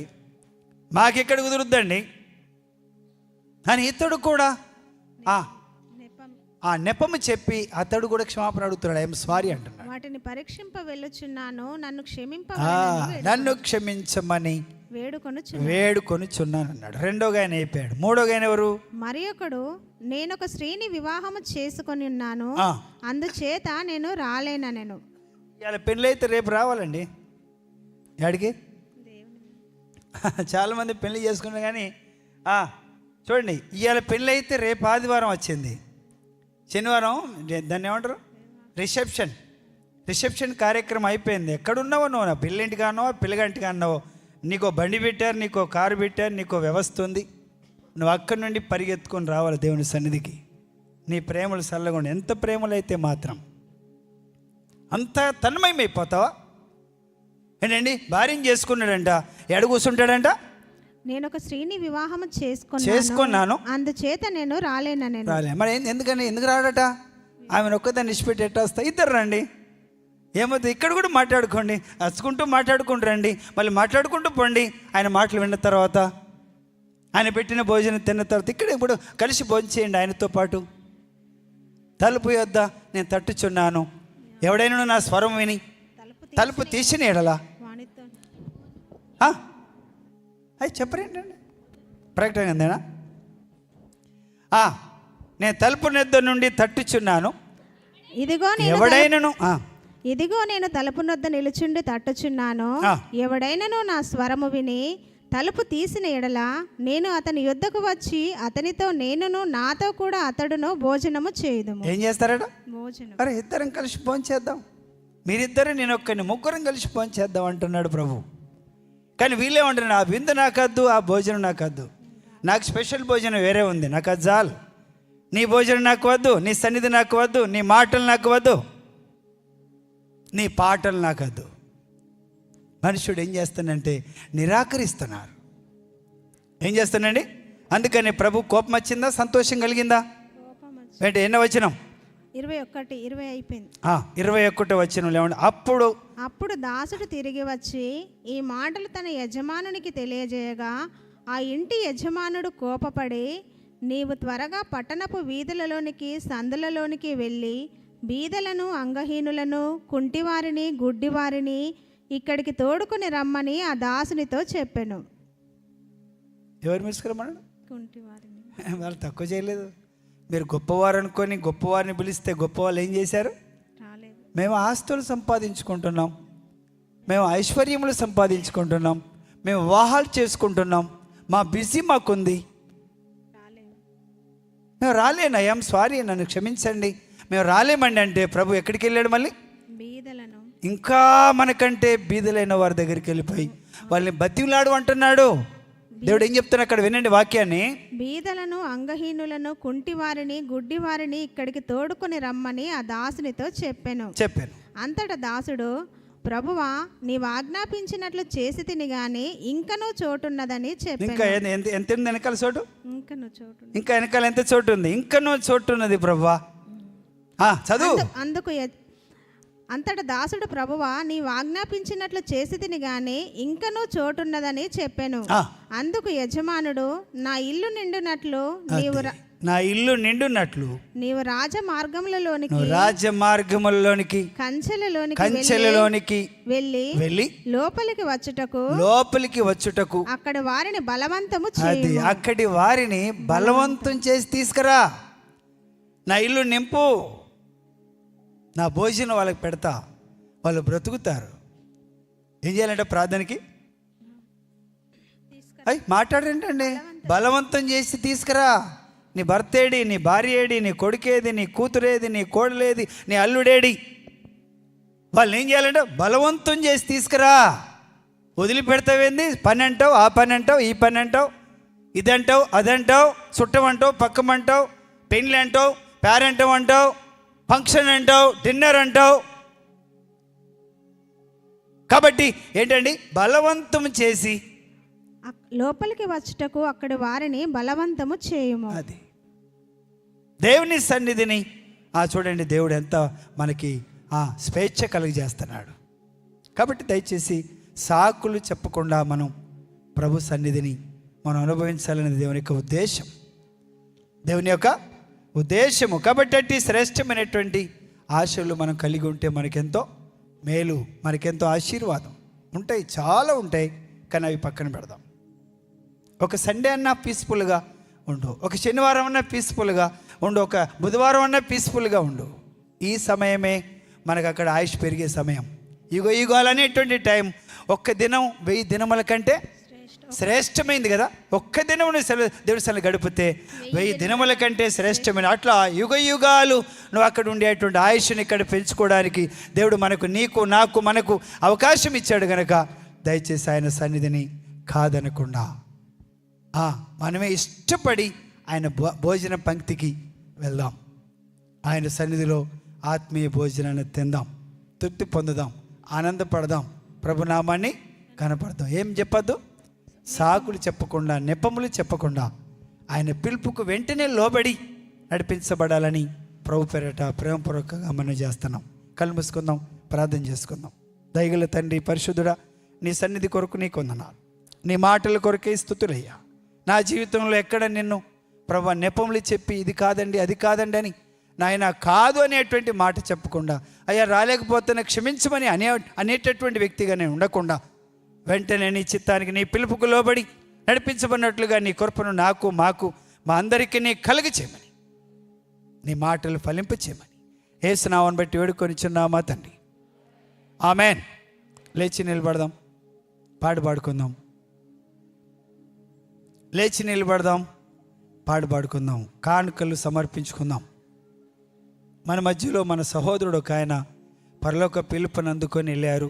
మాకెక్కడ కుదురుద్దండి అని ఇతడు కూడా నెపము చెప్పి అతడు కూడా క్షమాపణ అడుగుతున్నాడు, ఐఎమ్ సారీ అంటున్నాడు. వాటిని పరీక్షింప వెళ్ళుచున్నాను, నన్ను క్షమించమని వేడుకొనుచున్నాను అన్నాడు. రెండోగా ఆయన అయిపోయాడు. మూడోగా ఆయన ఎవరు? మరి ఒకడు, నేనొక స్త్రీని వివాహము చేసుకొని ఉన్నాను, అందుచేత నేను రాలేననెను. ఇవాళ పెళ్ళి అయితే రేపు రావాలండి. ఎక్కడికి? చాలామంది పెళ్ళి చేసుకున్నారు కానీ చూడండి, ఇవాళ పెళ్ళి అయితే రేపు ఆదివారం వచ్చింది, శనివారం దాన్ని ఏమంటారు, రిసెప్షన్ కార్యక్రమం అయిపోయింది. ఎక్కడున్నావో నువ్వు? నా పెళ్ళింటికి అన్నావో పిల్లగంటికి అన్నావో, నీకో బండి పెట్టారు, నీకో కారు పెట్టారు, నీకో వ్యవస్థ ఉంది. నువ్వు అక్కడి నుండి పరిగెత్తుకొని రావాలి దేవుని సన్నిధికి. నీ ప్రేమలు చల్లకుండా, ఎంత ప్రేమలు అయితే మాత్రం అంత తన్మయమైపోతావా ఏంటండి? భార్యను చేసుకున్నాడంట, ఎడ కూర్చుంటాడంట, నేను ఒక స్త్రీని వివాహం చేసుకున్నాను, అందుచేత నేను రాలేననెను. మరి ఎందుకు రాడట? ఆమెను ఒక్కదాన్ని ఇచ్చిపెట్టి ఎట్టా వస్తా? ఇద్దరు రండి, ఏమవుతుంది? ఇక్కడ కూడా మాట్లాడుకోండి, అచ్చుకుంటూ మాట్లాడుకుంటూ రండి, మళ్ళీ మాట్లాడుకుంటూ పోండి. ఆయన మాటలు విన్న తర్వాత, ఆయన పెట్టిన భోజనం తిన్న తర్వాత ఇక్కడ ఇప్పుడు కలిసి భోజనం చేయండి ఆయనతో పాటు. తలుపు యొద్ద నేను తట్టుచున్నాను, ఎవడైనా నా స్వరం విని తలుపు తీసిన ఎడలా అది చెప్పరేంటండి? ప్రకటన అందేనా? నేను తలుపు నొద్ద నుండి తట్టుచున్నాను, ఇదిగో నేను తలుపు నొద్ద నిలుచుండి తట్టుచున్నాను, ఎవడైనను నా స్వరము విని తలుపు తీసిన ఎడల నేను అతని యొద్దకు వచ్చి అతనితో నేనును నాతో కూడా అతడును భోజనము చేయుదుము. ఏం చేస్తారట? భోజనం. అరే ఇద్దరం కలిసి భోజనం చేద్దాం, మీరిద్దరు నేను ఒక్కరిని, ముగ్గురం కలిసి భోజనం చేద్దాం అంటున్నాడు ప్రభు. కానీ వీళ్ళేమంటున్నాడు, ఆ విందు నాకద్దు, ఆ భోజనం నాకద్దు, నాకు స్పెషల్ భోజనం వేరే ఉంది, నాకు అది చాలు. నీ భోజనం నాకు వద్దు, నీ సన్నిధి నాకు వద్దు, నీ మాటలు నాకు వద్దు, నీ పాటలు నాకు వద్దు. మనుషుడు ఏం చేస్తానంటే నిరాకరిస్తున్నారు. ఏం చేస్తానండి? అందుకని ప్రభు కోపం వచ్చిందా, సంతోషం కలిగిందా? అంటే ఎన్న వచనం? 21 అయిపోయింది. 21 వచనం లేవండి. అప్పుడు దాసుడు తిరిగి వచ్చి ఈ మాటలు తన యజమానునికి తెలియజేయగా ఆ ఇంటి యజమానుడు కోపపడి, నీవు త్వరగా పట్టణపు వీధులలోనికి సందులలోనికి వెళ్ళి బీదలను, అంగహీనులను, కుంటివారిని, గుడ్డివారిని ఇక్కడికి తోడుకుని రమ్మని ఆ దాసునితో చెప్పాను. ఎవరు తీసుకురమ్మన్నాడు? కుంటివారిని. వాళ్ళు తక్కువ చేయలేదు. మీరు గొప్పవారు అనుకొని గొప్పవారిని పిలిస్తే గొప్పవాళ్ళు ఏం చేశారు? మేము ఆస్తులు సంపాదించుకుంటున్నాం, మేము ఐశ్వర్యములు సంపాదించుకుంటున్నాం, మేము వివాహాలు చేసుకుంటున్నాం, మా బిజీ మాకుంది, మేము రాలేను, ఐఎమ్ సారీ, నన్ను క్షమించండి, మేము రాలేమండి అంటే ప్రభు ఎక్కడికి వెళ్ళాడు? మళ్ళీ బీదలను, ఇంకా మనకంటే బీదలైన వారి దగ్గరికి వెళ్ళిపోయి వాళ్ళని బతిలాడు అంటున్నాడు. దేవుడు ఏం చెప్తున్నా అక్కడ వినండి వాక్యాన్ని. బీదలను, అంగహీనులను, కుంటివారిని, గుడ్డివారిని ఇక్కడికి తోడుకుని రమ్మని ఆ దాసునితో చెప్పాను. అంతటా దాసుడు, ప్రభువా, నీవు ఆజ్ఞాపించినట్లు చేసి తిని గాని ఇంకనూ చోటున్నదని చెప్పాను. ఇంకా ఎంత ఉంది వెనకాల చోటు? ఇంకా వెనకాల ఎంత చోటు ఉంది? ఇంకనూ చోటు ఉన్నది ప్రభువా. చదువు. అంతట దాసుడు, ప్రభువా, నీవు ఆజ్ఞాపించినట్లు చేసి తిని గాని ఇంకనూ చోటున్నదని చెప్పాను. అందుకు యజమానుడు, నా ఇల్లు నిండునట్లు నీవు రాజమార్గములలోనికి కంచెలలోనికి వెళ్ళి లోపలికి వచ్చుటకు అక్కడి వారిని బలవంతం చేసి తీసుకురా. నా ఇల్లు నింపు, నా భోజనం వాళ్ళకి పెడతా, వాళ్ళు బ్రతుకుతారు. ఏం చేయాలంటే ప్రార్థనకి మాట్లాడేంటండి, బలవంతం చేసి తీసుకురా. నీ భర్త ఏడి, నీ భార్య ఏడి, నీ కొడుకేది, నీ కూతురేది, నీ కోడలేది, నీ అల్లుడేడి, వాళ్ళు ఏం చేయాలంటే బలవంతం చేసి తీసుకురా. వదిలిపెడతావేంది? పని అంటావు, ఆ పని అంటావు, ఈ పని అంటావు, ఇదంటావు, అదంటావు, చుట్టం అంటావు, పక్కమంటావు, పెళ్ళి అంటావు, పేరెంటం అంటావు, ఫంక్షన్ అంటావు, డిన్నర్ అంటావు. కాబట్టి ఏంటండి? బలవంతం చేసి లోపలికి వచ్చుటకు అక్కడి వారిని బలవంతము చేయము. అది దేవుని సన్నిధిని చూడండి, దేవుడు ఎంత మనకి స్వేచ్ఛ కలిగజేస్తున్నాడు. కాబట్టి దయచేసి సాకులు చెప్పకుండా మనం ప్రభు సన్నిధిని మనం అనుభవించాలనేది దేవుని యొక్క ఉద్దేశం, దేవుని యొక్క ఉద్దేశము. కాబట్టి అట్టి శ్రేష్టమైనటువంటి ఆశలు మనం కలిగి ఉంటే మనకెంతో మేలు, మనకెంతో ఆశీర్వాదం ఉంటాయి, చాలా ఉంటాయి. కానీ అవి పక్కన పెడదాం. ఒక సండే అన్నా పీస్ఫుల్గా ఉండు, ఒక శనివారం అన్నా పీస్ఫుల్గా ఉండు, ఒక బుధవారం అన్నా పీస్ఫుల్గా ఉండు. ఈ సమయమే మనకు అక్కడ ఆయుష్ పెరిగే సమయం. యుగాలనేటువంటి టైం ఒక్క దినం 1000 దినముల కంటే శ్రేష్టమైంది కదా. ఒక్క దినము దేవుడి సన్నిధిలో గడిపితే 1000 దినముల కంటే శ్రేష్టమైన. అట్లా యుగాలు నువ్వు అక్కడ ఉండేటువంటి ఆయుష్ని ఇక్కడ పెంచుకోవడానికి దేవుడు నీకు నాకు మనకు అవకాశం ఇచ్చాడు కనుక దయచేసి ఆయన సన్నిధిని కాదనకుండా మనమే ఇష్టపడి ఆయన భోజన పంక్తికి వెళ్దాం. ఆయన సన్నిధిలో ఆత్మీయ భోజనాన్ని తిందాం, తృప్తి పొందుదాం, ఆనందపడదాం, ప్రభునామాన్ని కనపడదాం. ఏం చెప్పద్దు, సాకులు చెప్పకుండా, నెపములు చెప్పకుండా ఆయన పిలుపుకు వెంటనే లోబడి నడిపించబడాలని ప్రభు పేరట ప్రేమపూర్వకంగా మనం చేస్తున్నాం. కళ్ళు మూసుకుందాం, ప్రార్థన చేసుకుందాం. దయగల తండ్రి పరిశుద్ధుడా, నీ సన్నిధి కొరకు నీకు వందనాలు, నీ మాటల కొరకే స్తుతులయ్యా. నా జీవితంలో ఎక్కడ నిన్ను ప్రభు నెపములు చెప్పి ఇది కాదండి అది కాదండి అని నాయన కాదు అనేటువంటి మాట చెప్పకుండా, అయ్యా రాలేకపోతున్నా క్షమించమని అనేటటువంటి వ్యక్తిగా నేను ఉండకుండా వెంటనే నీ చిత్తానికి నీ పిలుపుకు లోబడి నడిపించబడినట్లుగా నీ కృపను నాకు మాకు మా అందరికీ నీ కలుగ చేయమని, నీ మాటలు ఫలింపు చేయమని యేసు నామమును బట్టి వేడుకొనిచున్నామా తండ్రి, ఆమెన్. లేచి నిలబడదాం, పాడుకుందాం. లేచి నిలబడదాం, పాడుకుందాం, కానుకలు సమర్పించుకుందాం. మన మధ్యలో మన సహోదరుడు ఒక ఆయన పరలోక పిలుపుని అందుకొని వెళ్ళారు.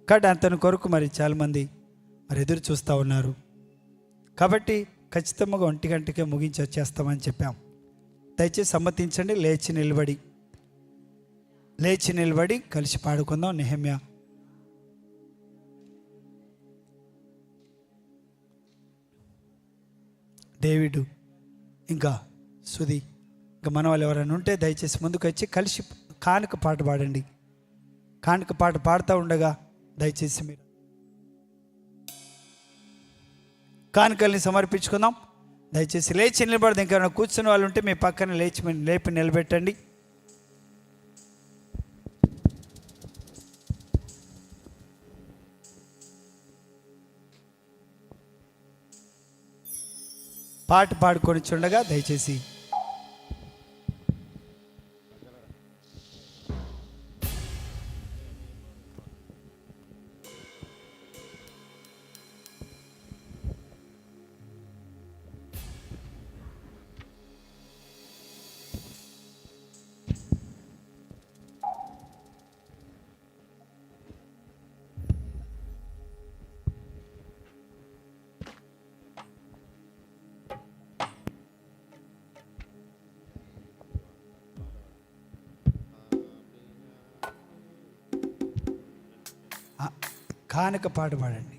కాబట్టి అతని కొరకు మరి చాలామంది ఎదురు చూస్తూ ఉన్నారు. కాబట్టి ఖచ్చితంగా 1 గంటకే ముగించి వచ్చేస్తామని చెప్పాం. దయచేసి సమ్మతించండి. లేచి నిలబడి కలిసి పాడుకుందాం. నెహెమ్యా డేవిడ్ ఇంకా సుధి ఇంకా మన వాళ్ళు ఎవరైనా ఉంటే దయచేసి ముందుకు వచ్చి కలిసి కానుక పాట పాడండి. కానుక పాట పాడుతూ ఉండగా దయచేసి మీరు కానుకల్ని సమర్పించుకుందాం. దయచేసి లేచి నిలబడదు. ఇంకేమైనా కూర్చున్న వాళ్ళు ఉంటే మీ పక్కన లేపి నిలబెట్టండి. పాట పాడుకొని చుండగా దయచేసి కానుక పాట పాడండి.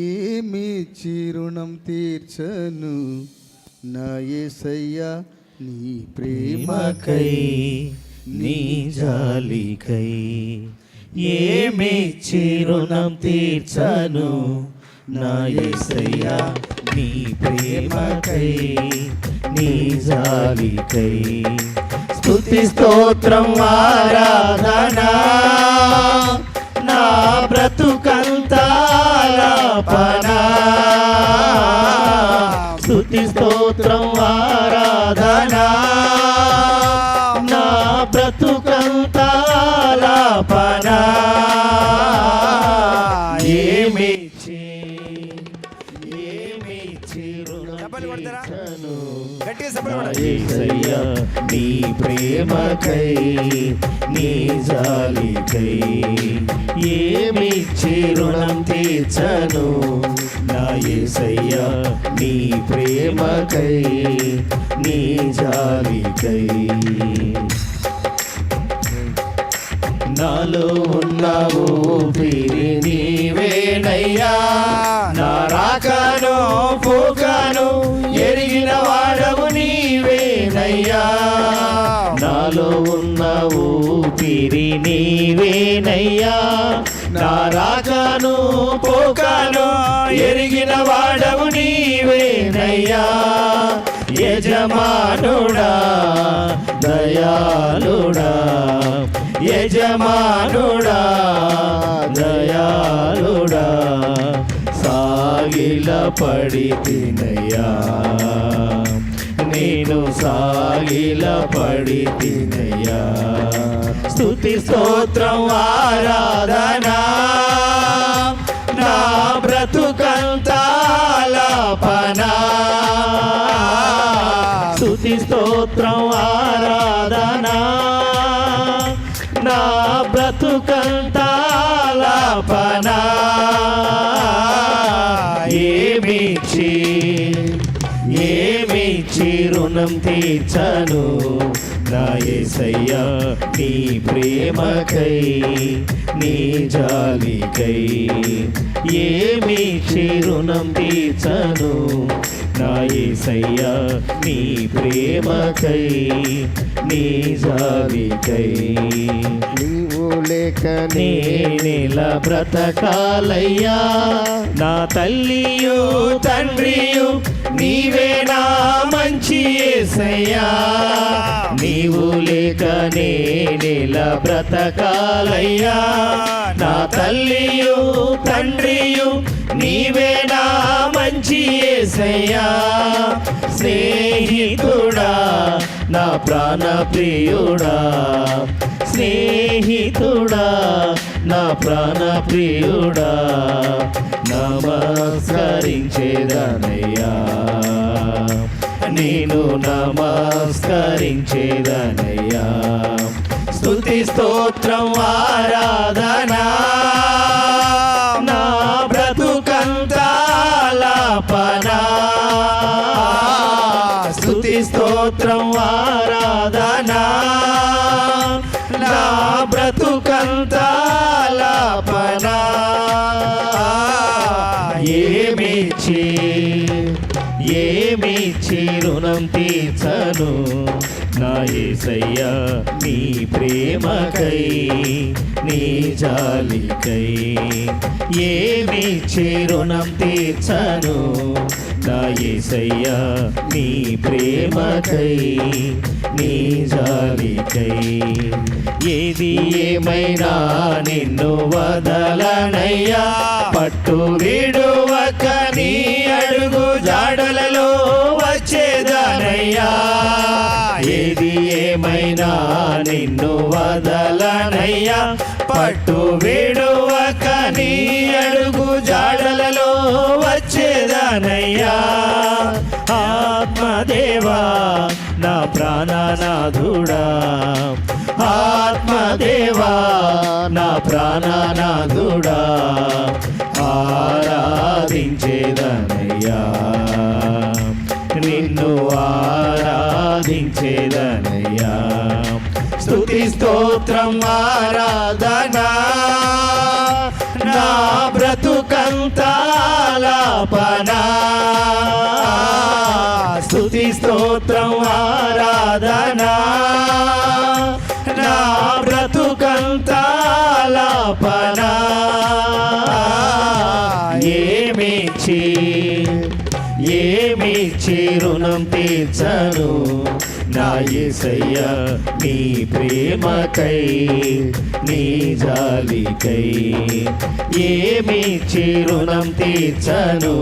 ఏమి చిరుణం తీర్చను నా యేసయ్యా, నీ ప్రేమకై నీ జాలికై. ఏమి చిరుణం తీర్చను నా యేసయ్యా, నీ ప్రేమకై నీ జాలికై. స్తుతి స్తోత్రం ఆరాధన నా బ్రతుకంతా లాపనా. స్తుతి స్తోత్రం ఆరాధన నా బ్రతుకంతా లాపనా. యేసయ్యా నీ ప్రేమకై నీ జాలికై. ఏమిచ్చి రుణం తీర్చను నా యేసయ్యా, నీ ప్రేమకై నీ జాలికై. నాలో ఉన్న ఊపిరి నీవేనయ్యా, నా రాకను పోకను ఎరిగిన వాడవు నీవేనయ్యా. నాలో ఉన్న ఊపిరి నీవేనయ్యా, నా రాకను పోకను ఎరిగిన వాడవు నీవేనయ్యా. యజమానుడా దయాళుడా, యజమానుడా దయాళుడా, సాగిల పడి తినయ్యా, నేను సాగిల పడి తినయ్యా. స్తుతి స్తోత్రం ఆరాధనా నా బ్రతుకంతాలాపనా. స్తుతి స్తోత్రం ఆరాధనా నా బ్రతుకంతాలాపనా. ఏమిచ్చి రుణం తీర్చను నా యేసయ్యా, నీ ప్రేమకై నీ జాలికై. ఏమిచ్చి రుణం తీర్చను నా యేసయ్యా, నీ ప్రేమకై నీ జాలికై. నీవు లేక నేనెలా బ్రతకాలయ్యా, నా తల్లియు తండ్రియు నీవే నా మంచి యేసయ్యా. నీవు లేక నేనెలా బ్రతకాలయ్యా, నా తల్లియు తండ్రియు నీవే నా మంచి యేసయ్యా. స్నేహితుడా నా ప్రాణ ప్రియుడా, స్నేహితుడా నా ప్రాణ ప్రియుడా, నమస్కరించేదనయ్యా, నేను నమస్కరించేదనయ్యా. స్తుతి స్తోత్రం ఆరాధనా నా బ్రతుకంతాలాపనా. స్తుతి స్తోత్రం ఆరాధనా నా బ్రతుకంతాలాపనా. ఏమిచ్చి రుణం తీర్చను నా యేసయ్యా, నీ ప్రేమకై నీ జాలికై. ఏమిచ్చి రుణం తీర్చను నా యేసయ్యా, నీ ప్రేమకై నీ జాలికై. ఏది ఏమైనా నిన్ను వదలనయ్యా, పట్టు విడువక నీ అడుగు జాడలలో వచ్చేదనయ్యా. ఏది ఏమైనా నిన్ను వదలనయ్యా, పట్టు విడువక నీ అడుగు జాడలలో వచ్చేదనయ్యా. ఆత్మదేవా నా ప్రాణనాథుడా, ఆత్మదేవా నా ప్రాణనాథుడా, ఆరాధించేదనయ్యా, నిన్ను ఆరాధించేదనయ్యా. స్తుతి స్తోత్రం ఆరాధనా నా బ్రతుకంతాలాపనా. స్తుతి స్తోత్రం ఆరాధనా నా బ్రతుకంతాలాపనా. ఏమిచ్చి రుణం తీర్చను నా యేసయ్యా, నీ ప్రేమకై నీ జాలికై. ఏమిచ్చి రుణం తీర్చను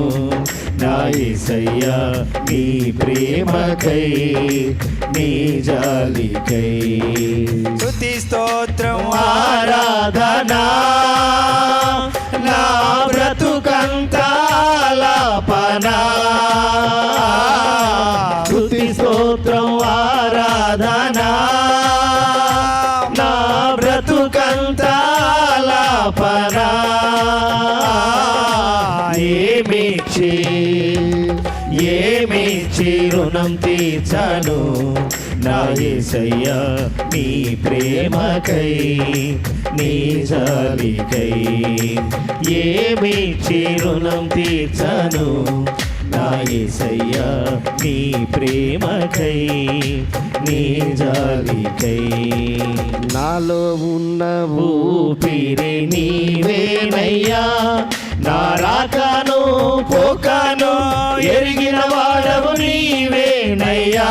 నా యేసయ్యా, నీ ప్రేమకై నీ జాలికై. స్తుతి స్తోత్రం ఆరాధనా నా బ్రతుకంతాలాపనా. స్తుతి స్తోత్రం ఆరాధనా నా బ్రతుకంతాలాపనా. ఏమిచ్చి రుణం తీర్చను నా యేసయ్యా, నీ ప్రేమకై నీ జాలికై. ఏమిచ్చి రుణం తీర్చను నా యేసయ్యా నీ ప్రేమకై నీ జాలికై. నాలో ఉన్న ఊపిరి నీవేనయ్యా, నా రాకను పోకను ఎరిగిన వాడవు నీవేనయ్యా.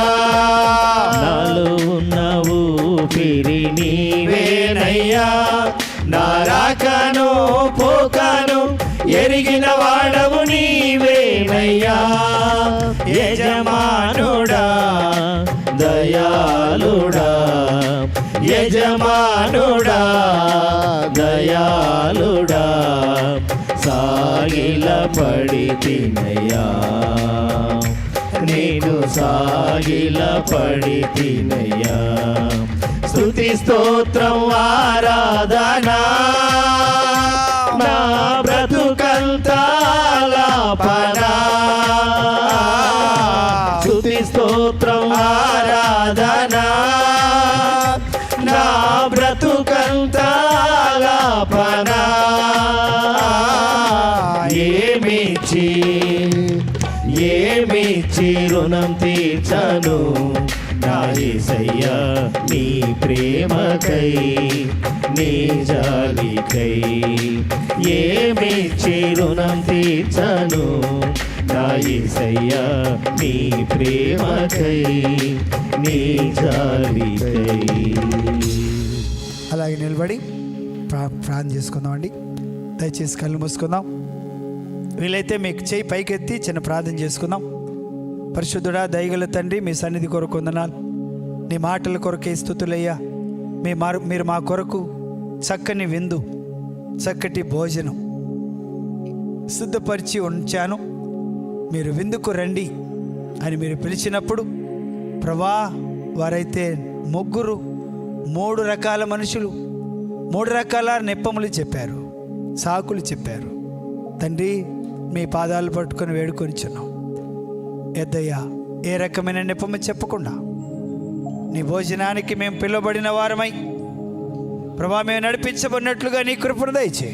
నాలో ఉన్న ఊపిరి నీవేనయ్యా, నా రాకను పోకను ఎరిగిన వాడవు నీవేనయ్యా. యజమానుడా దయాళుడా, యజమానుడా దయాళుడా, సాగిల పడితినయ్యా, నేను సాగిల పడితినయ్యా. స్తుతి స్తోత్రం ఆరాధనా నా బ్రతుకంతా లాపనా. స్తుతి స్తోత్రం ఆరాధనా నా బ్రతుకంతా లాపనా. ఏమిచ్చి రుణం తీర్చను నా యేసయ్యా నీ ప్రేమకై నీ జాలికై. ఏమిచ్చి రుణం తీర్చను నా యేసయ్యా నీ ప్రేమకై నీ జాలికై. అలాగే నిలబడి ప్రార్థన చేసుకుందామండి. దయచేసి కళ్ళు మూసుకుందాం. వీలైతే మీకు చేయి పైకెత్తి చిన్న ప్రార్థన చేసుకుందాం. పరిశుద్ధుడా దయగల తండ్రి, మీ సన్నిధి కొరకు వందనాలు. నీ మాటల కొరకే స్తుతులయ్యా. మీరు మా కొరకు చక్కని విందు, చక్కటి భోజనం సిద్ధపరిచి ఉంచాను. మీరు విందుకు రండి అని మీరు పిలిచినప్పుడు ప్రభా, వారైతే ముగ్గురు 3 రకాల మనుషులు 3 రకాల నెప్పములు చెప్పారు, సాకులు చెప్పారు. తండ్రి, మీ పాదాలు పట్టుకొని వేడుకొనిచున్నాం. ఎద్దయ్యా, ఏ రకమైన నెపము చెప్పకుండా నీ భోజనానికి మేము పిలువబడిన వారమై ప్రభా మేము నడిపించబడినట్లుగా నీ కృపను దయచే.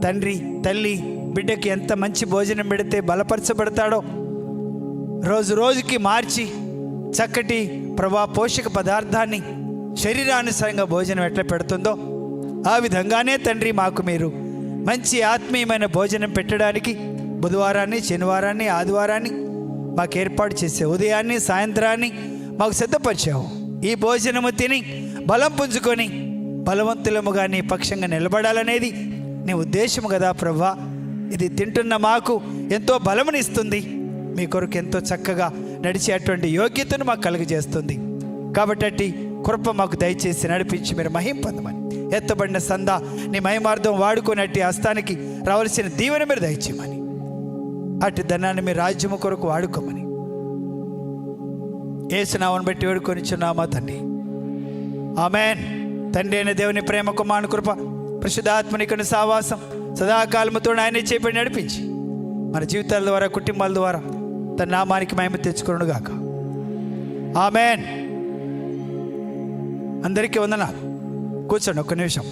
తండ్రి, తల్లి బిడ్డకి ఎంత మంచి భోజనం పెడితే బలపరచబడతాడో, రోజు రోజుకి మార్చి చక్కటి ప్రభా పోషక పదార్థాన్ని శరీరానుసారంగా భోజనం ఎట్లా పెడుతుందో ఆ విధంగానే తండ్రి మాకు మీరు మంచి ఆత్మీయమైన భోజనం పెట్టడానికి బుధవారాన్ని, శనివారాన్ని, ఆదివారాన్ని మాకు ఏర్పాటు చేసే ఉదయాన్ని, సాయంత్రాన్ని మాకు సిద్ధపరిచావు. ఈ భోజనము తిని బలం పుంజుకొని బలవంతులముగా నీ పక్షంగా నిలబడాలనేది నీ ఉద్దేశము కదా ప్రభా. ఇది తింటున్న మాకు ఎంతో బలమునిస్తుంది, మీ కొరకు ఎంతో చక్కగా నడిచేటువంటి యోగ్యతను మాకు కలుగజేస్తుంది. కాబట్టి కృప మాకు దయచేసి నడిపించి మీరు మహిమ పొందమని, ఎత్తబడిన సంద నీ మహిమార్థం వాడుకున్నట్టు హస్తానికి రావాల్సిన దీవెన మీరు దయచేయమని, అటు ధనాన్ని మీ రాజ్యము కొరకు వాడుకోమని యేసునామమును బట్టి వేడుకొనిచున్నామా తండ్రి, ఆమేన్. తండ్రి అయిన దేవుని ప్రేమ, కుమారుని కృప, పరిశుద్ధాత్మనికుని సావాసం సదాకాలముతో ఆయన చేపడి నడిపించి మన జీవితాల ద్వారా, కుటుంబాల ద్వారా తన నామానికి మహిమ తెచ్చుకొనుగాక. ఆమేన్. అందరికీ వందనాలు. కూర్చోండి ఒక్క నిమిషం.